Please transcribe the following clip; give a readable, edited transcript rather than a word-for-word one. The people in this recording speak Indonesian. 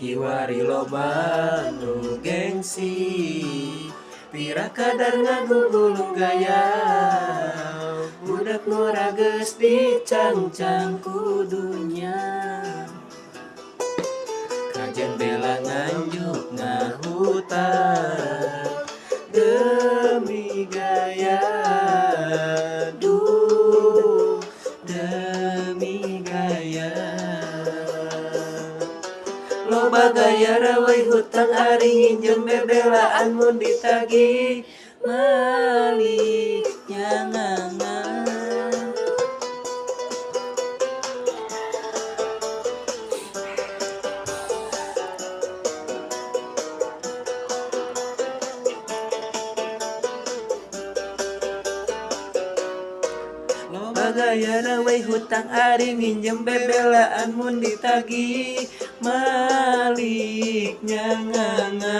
Kiwari loba nu gengsi, pira kadar ngagugulung gaya, budak nu rages dicangcang kudunya. Kajen bela nganjuk ngahutan demi gaya, duh demi gaya. Loba gaya rawai hutang ari nginjem bebelaan mun ditagih malik nyangangan. Loba gaya rawai hutang ari nginjem bebelaan mun ditagih malik nyangangan.